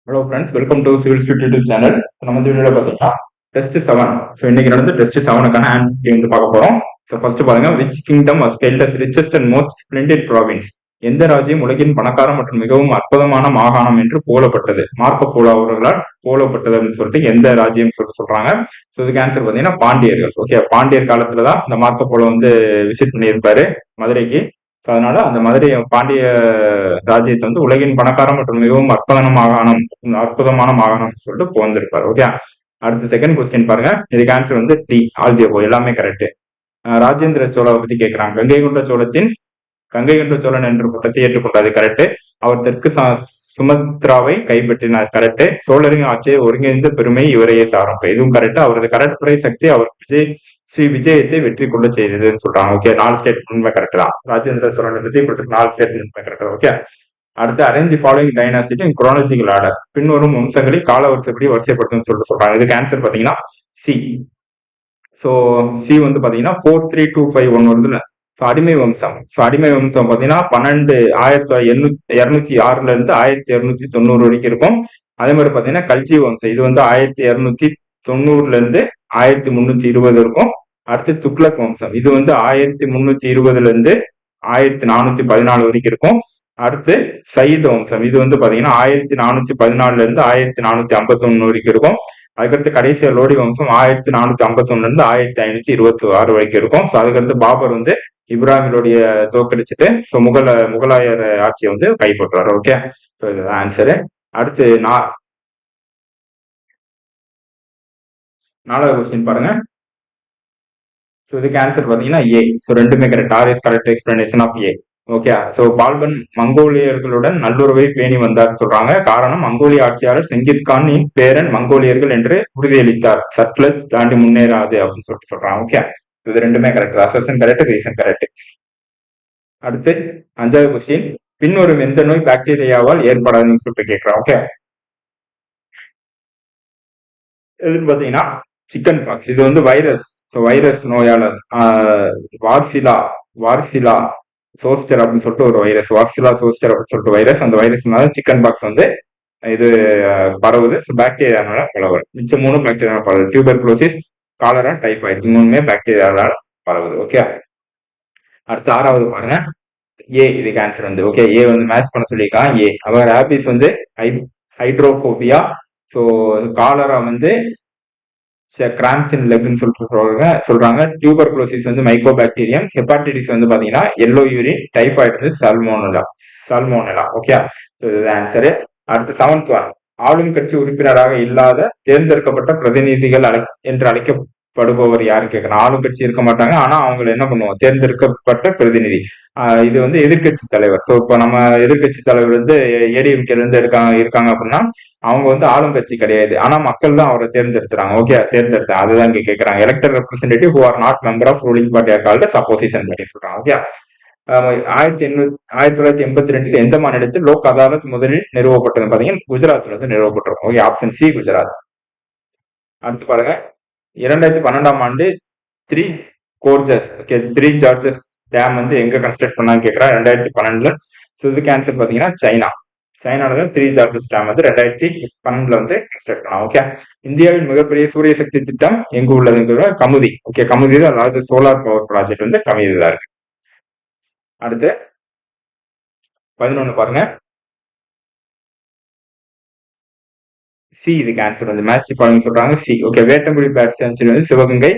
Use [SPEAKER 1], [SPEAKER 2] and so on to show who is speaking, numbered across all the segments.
[SPEAKER 1] Hello friends, welcome to civil street YouTube channel. நம்ம இந்த வீடியோவில் பார்த்தீங்கன்னா டெஸ்ட் 7. ஸோ இன்னைக்கு நடந்து டெஸ்ட் 7க்கான ஆன்சர் வந்து பார்க்க போறோம். ஸோ ஃபர்ஸ்ட் பாருங்க, which kingdom was held as richest and most splendid province? எந்த ராஜ்யம் உலகின் பணக்கார மற்றும் மிகவும் அற்புதமான மாகாணம் என்று போலப்பட்டது? மார்க்கோ போலோ அவர்களால் போலப்பட்டது அப்படின்னு சொல்லிட்டு எந்த ராஜ்யம் சொல்றாங்க. ஸோ இதுக்கு ஆன்சர் பார்த்தீங்கன்னா பாண்டியர்கள். ஓகே, பாண்டியர் காலத்துல தான் இந்த மார்க்கோ போலோ வந்து விசிட் பண்ணியிருப்பாரு மதுரைக்கு. ஸோ அதனால அந்த மதுரை பாண்டிய ராஜ்யத்தை வந்து உலகின் பணக்கார மற்றும் மிகவும் அற்புதமான மாகாணம் சொல்லிட்டு போந்திருப்பாரு. ஓகே, அடுத்த செகண்ட் கொஸ்டின் பாருங்க. இதுக்கு ஆன்சர் வந்து டி, ஆல்ஜியபோ. எல்லாமே கரெக்ட். ராஜேந்திர சோழாவை பத்தி கேட்கிறாங்க. கங்கை கொண்ட சோழன் என்ற பட்டத்தை ஏற்றுக்கொண்டாது. கரெக்ட். அவர் தெற்கு சுமத்ராவை கைப்பற்றினார். கரெக்ட். சோழரின் ஆட்சியை ஒருங்கிணைந்த பெருமை இவரையே சாரும். இதுவும் கரெக்ட். அவரது கடற்படை சக்தி அவர் ஸ்ரீ விஜயத்தை வெற்றி கொள்ள செய்ததுன்னு சொல்றாங்க. ஓகே, 4 ஸ்டேட்மெண்ட் கரெக்ட் தான். ராஜேந்திர சோழனை பத்தி கொடுத்துருக்கு 4 ஸ்டேட்மெண்ட் கரெக்ட். ஓகே, அடுத்து arrange the following dynasty in chronological order. பின்வரும் வம்சங்களை கால வரிசைப்படி வரிசைப்படுத்தும் சொல்லிட்டு சொல்றாங்க. இதுக்கு ஆன்சர் பாத்தீங்கன்னா சி. ஸோ சி வந்து பாத்தீங்கன்னா 43251 வருதுல. ஸோ அடிமை வம்சம். பாத்தீங்கன்னா 12,206 இருந்து 1290 வரைக்கும் இருக்கும். அதே மாதிரி பாத்தீங்கன்னா கல்ஜி வம்சம், இது வந்து 1290 இருந்து 1320 இருக்கும். அடுத்து துக்ளக் வம்சம், இது வந்து 1320 இருந்து 1414 வரைக்கும் இருக்கும். அடுத்து சயீத் வம்சம், இது வந்து பாத்தீங்கன்னா 1414 இருந்து 1451 வரைக்கும் இருக்கும். அதுக்கடுத்து கடைசியா லோடி வம்சம் 1451 இருந்து 1526 வரைக்கும் இருக்கும். ஸோ அதுக்கடுத்து பாபர் வந்து இப்ராஹிமினுடைய தோக்கடிச்சுட்டு ஸோ முகலாயர் ஆட்சியை வந்து கைப்பற்றுறாரு. ஓகே, ஸோ இது ஆன்சரு. அடுத்து 4வது கொஸ்டின் பாருங்க. ஸோ இதுக்கு ஆன்சர் பாத்தீங்கன்னா ஏ. ஸோ ரெண்டுமே correct. R is correct explanation of A. Okay, so Balban மங்கோலியர்களுடன் நல்லுறவை பேணி வந்தார் சொல்றாங்க. காரணம், மங்கோலிய ஆட்சியாளர் செங்கிஸ்கானின் பேரன் மங்கோலியர்கள் என்று உறுதியளித்தார். சர்ப்ளஸ் தாண்டி முன்னேறாது அப்படின்னு சொல்லிட்டு சொல்றாங்க. ஓகே, இது ரெண்டுமே correct. Assertion correct, reason correct. அடுத்து 5வது கொஸ்டின், பின்வரும் எந்த நோய் பாக்டீரியாவால் ஏற்படாதுன்னு சொல்லிட்டு கேட்கிறோம். ஓகே, எதுன்னு பாத்தீங்கன்னா சிக்கன் பாக்ஸ். இது வந்து வைரஸ். ஸோ வைரஸ் நோயால வார்சிலா சோஸ்டர் அப்படின்னு சொல்லிட்டு ஒரு வைரஸ், வார்சிலா சோஸ்டர் அப்படின்னு சொல்லிட்டு வைரஸ். அந்த வைரஸ்னால சிக்கன் பாக்ஸ் வந்து இது பரவுது. பாக்டீரியானால பரவுது. மிச்சம் 3 பாக்டீரியா பரவுது. டியூபர்குலோசிஸ், காலரா, டைஃபாய்டு, 3மே பாக்டீரியாவால பரவுது. ஓகே, அடுத்து 6வது பாருங்க. ஏ இதுக்கு ஆன்சர் வந்து ஓகே, ஏ வந்து மேட்ச் பண்ண சொல்லியிருக்கான். ஏ அவர் ரேபிஸ் வந்து ஹைட்ரோபோபியா. ஸோ காலரா வந்து கிராம்ஸ் இன் லெக்னு சொல்றாங்க. டியூபர்குலோசிஸ் வந்து மைக்கோபாக்டீரியம். ஹெப்பாட்டிட்டிஸ் வந்து பாத்தீங்கன்னா எல்லோ யூரின். டைஃபாய்டு வந்து சால்மோனெலா. ஓகே, இது ஆன்சரு. அடுத்து 7th ஒன், ஆளும் கட்சி உறுப்பினராக இல்லாத தேர்ந்தெடுக்கப்பட்ட பிரதிநிதிகள் என்று அழைக்கப்படுபவர் யாரு கேட்கணும். ஆளும் கட்சி இருக்க மாட்டாங்க, ஆனா அவங்க என்ன பண்ணுவோம், தேர்ந்தெடுக்கப்பட்ட பிரதிநிதி. இது வந்து எதிர்கட்சி தலைவர். ஸோ இப்போ நம்ம எதிர்கட்சி தலைவர் வந்து ஏடிஎம்கே இருந்து இருக்காங்க அப்படின்னா அவங்க வந்து ஆளும் கட்சி கிடையாது, ஆனா மக்கள் தான் அவரை தேர்ந்தெடுத்துறாங்க. ஓகே, தேர்ந்தெடுத்தாங்க. அதுதான் இங்க கேட்கறாங்க. Elected representative who are not member of ruling party are called opposition party சொல்றாங்க. ஓகே, 1982 எந்த மாநிலத்தில் லோக் அதாலத் முதலில் நிறுவப்பட்டது பாத்தீங்கன்னா குஜராத்ல வந்து நிறுவப்பட்டிருக்கும். Okay, option C Gujarat. அடுத்து பாருங்க, 2012ஆம் ஆண்டு 3 ஜார்ஜஸ் டேம் வந்து எங்க கன்ஸ்ட்ரக்ட் பண்ணான்னு கேட்கறாங்க. 2012. ஸோ இதுக்கு ஆன்சர் பாத்தீங்கன்னா சைனால 3 ஜார்ஜஸ் டேம் வந்து 2012 வந்து கன்ஸ்ட்ரக்ட் பண்ணலாம். ஓகே, இந்தியாவின் மிகப்பெரிய சூரிய சக்தி திட்டம் எங்கு உள்ளதுங்கிற கமுதி. ஓகே, கமுதி தான் லார்ஜஸ்ட் சோலார் பவர் ப்ராஜெக்ட் வந்து கமுதியில இருக்கு. அடுத்து 11 பாருங்க. சி இதுக்கு ஆன்சர் வந்து மேட்ச் ஃபாலோயிங் சொல்றாங்க. C. Okay, Vettangudi bird sanctuary வந்து சிவகங்கை.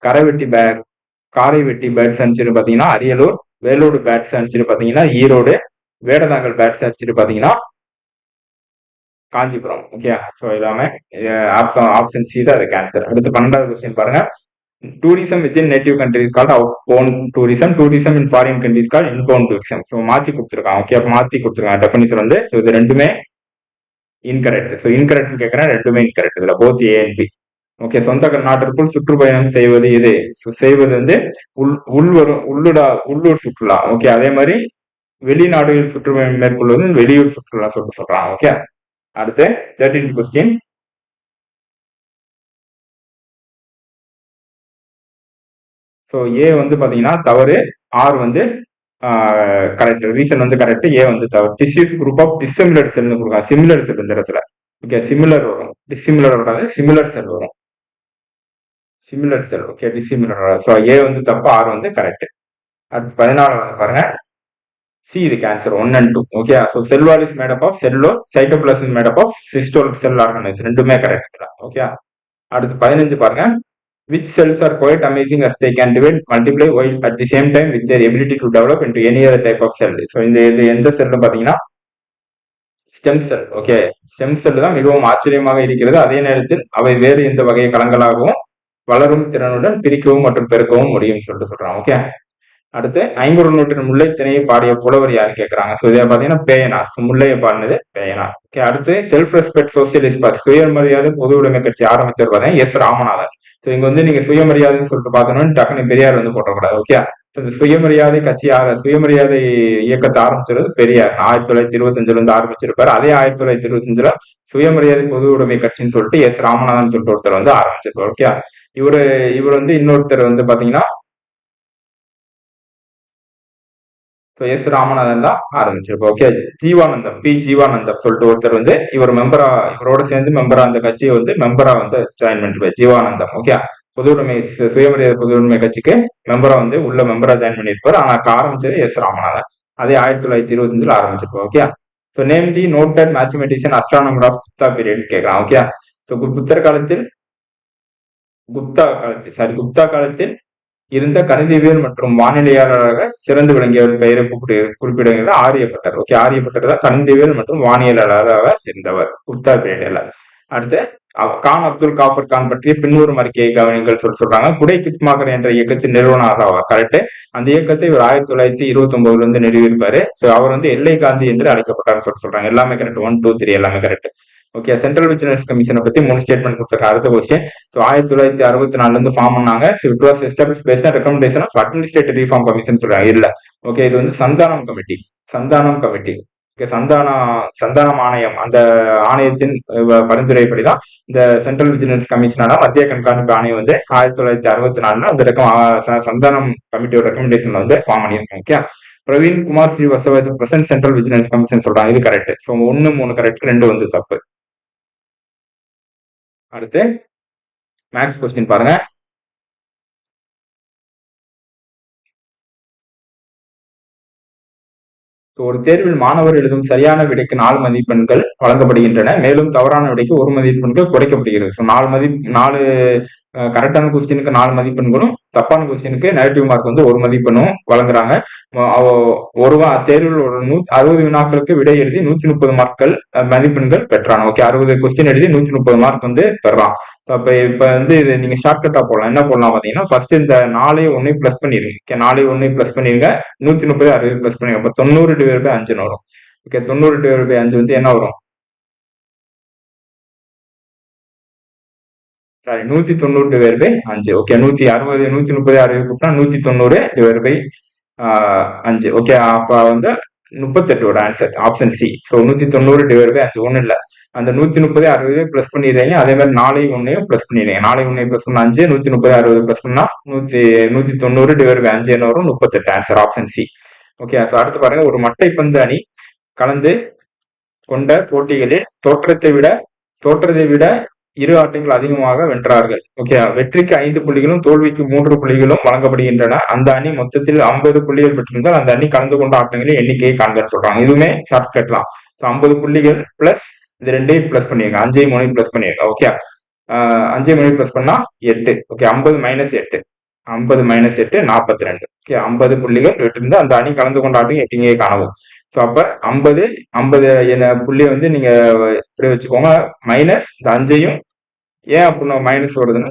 [SPEAKER 1] காரைவெட்டி பேர்ட் சென்ச்சுரி பாத்தீங்கன்னா அரியலூர். வேலூர் பேர்ட் சென்ச்சுரி பாத்தீங்கன்னா ஈரோடு. வேடதாங்கல் பேர்ட் சென்ச்சுரி பாத்தீங்கன்னா காஞ்சிபுரம். ஓகே, ஸோ எல்லாமே ஆப்ஷன் சி தான் அதுக்கு ஆன்சர். அடுத்து 12வது கொஸ்டின் பாருங்க. Tourism within native countries called outbound tourism இன் foreign countries called inbound tourism. So மாத்தி கொடுத்துருக்காங்க. ஓகே, மாத்தி கொடுத்துருக்காங்க டெஃபினிஷன் வந்து. ஸோ இது ரெண்டுமே இன்கரெக்ட். ஸோ இன்கரெக்ட்னு கேட்கறேன், ரெண்டுமே இன்கரெக்ட் இதுல, both A and B. Okay, சொந்த நாட்டிற்குள் சுற்றுப்பயணம் செய்வது இது செய்வது வந்து உள்ளூர் சுற்றுலா. ஓகே, அதே மாதிரி வெளிநாடுகளில் சுற்றுப்பயணம் மேற்கொள்வது வெளியூர் சுற்றுலா சொல்றாங்க. ஓகே, அடுத்து 13th கொஸ்டின். ஸோ ஏ வந்து பாத்தீங்கன்னா தவறு, ஆர் வந்து கரெக்ட். ரீசன் வந்து கரெக்ட், ஏ வந்து தவறு. டிஷ்யூஸ் குரூப் ஆஃப் டிசிமிலர் செல்னு கொடுக்கலாம். சிமிலர் செல் இந்த இடத்துல ஓகே சிமிலர் வரும், டிசிமிலர் வராது, சிமிலர் செல் வரும், சிமிலர் செல். ஓகே டிசிமிலர் வராது. ஸோ ஏ வந்து தப்பு, ஆர் வந்து கரெக்ட். அடுத்து 14 வந்து பாருங்க, சி இது கேன்சர் 1 and 2. Okay so cell wall is made up of cellulose, cytoplasm is made up of cytosol cell organise, ரெண்டுமே கரெக்ட். ஓகே அடுத்து 15 பாருங்க, which cells are quite amazing as they can divide, multiply while at the same time with their ability to develop into any other type of cell. So இந்த இது எந்த செல் பாத்தீங்கன்னா stem cell. Okay stem cell தான் மிகவும் ஆச்சரியமாக இருக்கிறது, அதே நேரத்தில் அவை வேறு எந்த வகை கலங்களாகவும் வளரும் திறனுடன் பிரிக்கவும் மற்றும் பெருக்கவும் முடியும் சொல்லிட்டு சொல்றாங்க. ஓகே அடுத்து 500 நூற்றின் முல்லை திணையை பாடிய புலவர் யாரு கேட்கறாங்க. ஸோ இதை பாத்தீங்கன்னா பேயனார். முல்லையை பாடினது பேயனார். ஓகே அடுத்து செல்ஃப் ரெஸ்பெக்ட் சோசியலிஸ்ட் பார்ட்டி, சுயமரியாதை பொது உடைமை கட்சி ஆரம்பிச்சவர் பார்த்தீங்கன்னா எஸ் ராமநாதன். ஸோ இங்க வந்து நீங்க சுயமரியாதைன்னு சொல்லிட்டு பார்த்தோம்னா டக்குனு பெரியார் வந்து போட்டக்கூடாது. ஓகே இந்த சுயமரியாதை கட்சி சுயமரியாதை இயக்கத்தை ஆரம்பிச்சது பெரியார் 1925 இருந்து ஆரம்பிச்சிருப்பாரு. அதே 1925 சுயமரியாதை பொது உடைமை கட்சின்னு சொல்லிட்டு எஸ் ராமநாதன் சொல்லிட்டு ஒருத்தர் வந்து ஆரம்பிச்சிருப்பாரு. ஓகே இவர் வந்து இன்னொருத்தர் வந்து பாத்தீங்கன்னா எஸ் ராமநாதன் தான் ஆரம்பிச்சிருப்போம். ஓகே ஜீவானந்தம், பி ஜீவானந்தம் சொல்லிட்டு ஒருத்தர் வந்து இவரோட சேர்ந்து மெம்பரா அந்த கட்சியை வந்து மெம்பரா வந்து ஜாயின் பண்ணிருப்பாரு ஜீவானந்தம். ஓகே பொது உடைமை சுயமரியாதை பொது உடைமை கட்சிக்கு மெம்பரா வந்து உள்ள மெம்பரா ஜாயின் பண்ணிருப்பாரு. ஆனா ஆரம்பிச்சது எஸ் ராமநாதன், அதே 1925 ஆரம்பிச்சிருப்போம். Okay so name the noted mathematician astronomer of Gupta period கேட்கலாம். ஓகே ஸோ குப்தா காலத்தில் இருந்த கணிதவியல் மற்றும் வானிலையாளராக சிறந்து விளங்கியவர் பெயரை குறிப்பிடுகிறது ஆரியப்பட்டர். ஓகே ஆரியப்பட்டர் தான் கணிதவியல் மற்றும் வானியலாளராக இருந்தவர் குப்தா பீரியட்ல. அடுத்து கான் அப்துல் காஃபர் கான் பற்றிய பின்வரும் அறிக்கையை கவனிங்கள் சொல்றாங்க. குடை கிட்மாக்கர் என்ற இயக்கத்தின் நிறுவனர் ஆவார். கரெக்ட். அந்த இயக்கத்தை இவர் 1929 இருந்து நிறுவியிருப்பாரு. ஸோ அவர் வந்து எல்லை காந்தி என்று அழைக்கப்பட்டார் சொல்றாங்க. எல்லாமே கரெக்ட், 1 2 3 எல்லாமே கரெக்ட். ஓகே சென்ட்ரல் விஜிலன்ஸ் கமிஷனை பத்தி 3 ஸ்டேட்மெண்ட் கொடுத்துருக்காங்க. அடுத்த கொஸ்டின். ஸோ 1964 இருந்து ஃபார்ம் பண்ணாங்க. It was establish based on recommendation of administrative reform commission சொல்றாங்க. இல்ல ஓகே இது வந்து சந்தானம் கமிட்டி. ஓகே சந்தானம் ஆணையம், அந்த ஆணையத்தின் பரிந்துரைப்படிதான் இந்த சென்ட்ரல் விஜிலன்ஸ் கமிஷனான மத்திய கண்காணிப்பு ஆணையம் வந்து 1964 அந்த சந்தானம் கமிட்டியோட ரெக்கமெண்டேஷன்ல வந்து ஃபார்ம் பண்ணியிருக்காங்க. Okay Praveen Kumar Srivastava present central vigilance commission சொல்றாங்க. இது கரெக்ட். ஸோ 1 3 கரெக்ட், 2 வந்து தப்பு. அடுத்து மேக்ஸ் கொஸ்டின் பாருங்க. ஒரு தேர்வில் மாணவர் எழுதும் சரியான விடைக்கு 4 மதிப்பெண்கள் வழங்கப்படுகின்றன, மேலும் தவறான விடைக்கு 1 மதிப்பெண்கள் குறைக்கப்படுகிறது. ஸோ 4 கரெக்டான கொஸ்டினுக்கு 4 மதிப்பெண்களும், தப்பான கொஸ்டினுக்கு நெகட்டிவ் மார்க் வந்து 1 மதிப்பெண்ணும் வழங்குறாங்க. ஒரு தேர்வில் ஒரு 60 வினாக்களுக்கு விடை எழுதி 130 மதிப்பெண்கள் பெற்றான். ஓகே 60 கொஸ்டின் எழுதி 130 மார்க் வந்து பெறான். இப்ப வந்து இது நீங்க ஷார்ட்கட்டா போடலாம். என்ன போடலாம் பாத்தீங்கன்னா ஃபர்ஸ்ட் இந்த 4 1 பிளஸ் பண்ணிருங்க. ஓகே 4 1 பிளஸ் பண்ணிருங்க, 130 60 பிளஸ் பண்ணிருங்க. அப்ப 90 டிவைட் பை 5 வரும். ஓகே 90 டிவைட் பை 5 வந்து என்ன வரும்? Sorry 190 divide by 5. ஓகே 160 130 60 கூட்டினா 190 டிவைட் பை 5. ஓகே அப்ப வந்து 38 answer option C. So 190 divide by 5 ஒன்றும் இல்லை, அந்த 130 60 பிளஸ் பண்ணிடுறீங்க. அதே மாதிரி 4 1 பிளஸ் பண்ணிடுறீங்க. 4 1 பிளஸ் பண்ணா 5, 130 60 பிளஸ் பண்ணா 190 டிவைட் பை 5 என்ன வரும்? 38 answer option C. Okay so அடுத்து பாருங்க, ஒரு மட்டைப்பந்து அணி கலந்து கொண்ட போட்டிகளில் தோற்றத்தை விட 2 ஆட்டங்கள் அதிகமாக வென்றார்கள். ஓகே வெற்றிக்கு 5 புள்ளிகளும் தோல்விக்கு 3 புள்ளிகளும் வழங்கப்படுகின்றன. அந்த அணி மொத்தத்தில் 50 புள்ளிகள் பெற்றிருந்தால் அந்த அணி கலந்து கொண்ட ஆட்டங்களின் எண்ணிக்கையை காண்க சொல்றாங்க. இதுவுமே ஷார்ட்கட்லாம். 50 புள்ளிகள் பிளஸ் இது 2 பிளஸ் பண்ணிருங்க, 5 3 பிளஸ் பண்ணிருங்க. ஓகே 5 3 பிளஸ் பண்ணா 8. Okay 50 minus 8 42. ஓகே 50 புள்ளிகள் வெற்றிருந்தா அந்த அணி கலந்து கொண்ட ஆட்டம் எண்ணிக்கையை காணவும். ஸோ அப்ப 50 என்ன புள்ளி வந்து நீங்க இப்படி வச்சுக்கோங்க, மைனஸ் இந்த 5ஐயும். ஏன் அப்படின்னா மைனஸ் வருதுன்னு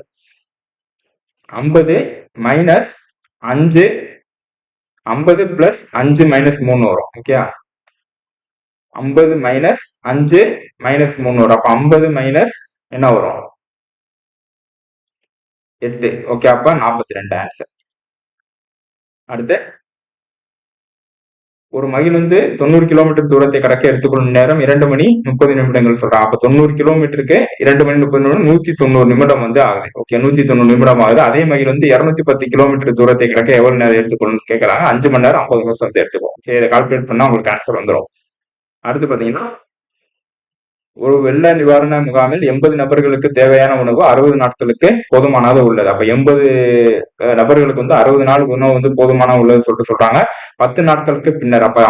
[SPEAKER 1] 50 மைனஸ் 5 50 பிளஸ் 5 மைனஸ் 3 வரும். ஓகே 50 மைனஸ் 5 மைனஸ் 3 வரும். அப்ப 50 மைனஸ் என்ன வரும்? 8. ஓகே அப்ப 42 ஆன்சர். அடுத்து ஒரு மயில் வந்து 90 கிலோமீட்டர் தூரத்தை கடக்க எடுத்துக்கொள்ளும் நேரம் 2 மணி 30 நிமிடங்கள் சொல்றாங்க. அப்ப 90 கிலோமீட்டருக்கு 2 மணி 30 நிமிடம் 190 நிமிடம் வந்து ஆகுது. ஓகே 190 நிமிடம் ஆகுது. அதே மயில் வந்து 210 கிலோமீட்டர் தூரத்தை கடக்க எவ்வளவு நேரம் எடுத்துக்கொள்ளும் கேட்கறாங்க. 5 மணி நேரம் 50 நிமிஷம் வந்து எடுத்துக்கும். ஓகே இதை கால்குலேட் பண்ணா உங்களுக்கு ஆன்சர் வந்துடும். அடுத்து பாத்தீங்கன்னா ஒரு வெள்ள நிவாரண முகாமில் 80 நபர்களுக்கு தேவையான உணவு 60 நாட்களுக்கு போதுமானது உள்ளது. அப்ப 80 நபர்களுக்கு வந்து 60 நாள் உணவு வந்து போதுமான உள்ளதுன்னு சொல்லிட்டு சொல்றாங்க. 10 நாட்களுக்கு பின்னர் அப்ப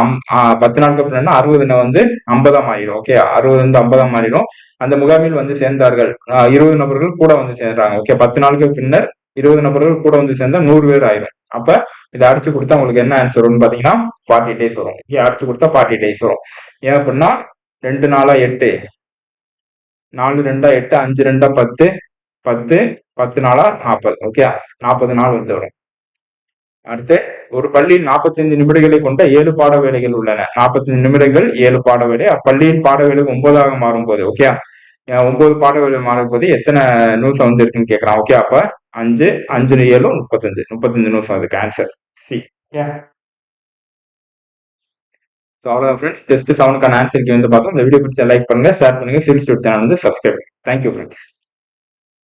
[SPEAKER 1] 10 நாட்களுக்கு பின்னர் 60 வந்து 50 மாறிடும். ஓகே, 60 வந்து 50 மாறிடும். அந்த முகாமில் வந்து சேர்ந்தார்கள் 20 நபர்கள் கூட வந்து சேர்றாங்க. ஓகே, 10 நாளுக்கு பின்னர் 20 நபர்கள் கூட வந்து சேர்ந்தா 100 பேர் ஆயிரும். அப்ப இதை அடிச்சு கொடுத்தா உங்களுக்கு என்ன ஆன்சர் வரும்னு பாத்தீங்கன்னா 40 days வரும். ஓகே, அடிச்சு கொடுத்தா 40 days வரும். ஏன் அப்படின்னா 2 நாளா 8, 4 2 8, 5 2 10, 10 10 நாளா 40. ஓகே, 40 நாள் வந்து வரும். அடுத்து, ஒரு பள்ளியில் 45 நிமிடங்களை கொண்ட 7 பாட வேலைகள் உள்ளன. 45 நிமிடங்கள் 7 பாட வேலை. அப்பள்ளியின் பாட வேலை 9 மாறும் போது, ஓகே, 9 பாட வேலை மாறும் போது எத்தனை நிமிஷம் வந்து இருக்குன்னு கேட்கறான். ஓகே, அப்ப 5 5 7 35 நிமிஷம் அதுக்கு ஆன்சர் சி. ஸோ அவ்வளோதான் ஃப்ரெண்ட்ஸ், டெஸ்ட் 7க்கான ஆன்சருக்கு வந்து பார்த்தோம். இந்த வீடியோ பிடிச்சா லைக் பண்ணுங்க, ஷேர் பண்ணுங்க, சிவில் ஸ்டூட் சேனல் வந்து சப்ஸ்கிரைப். Thank you friends.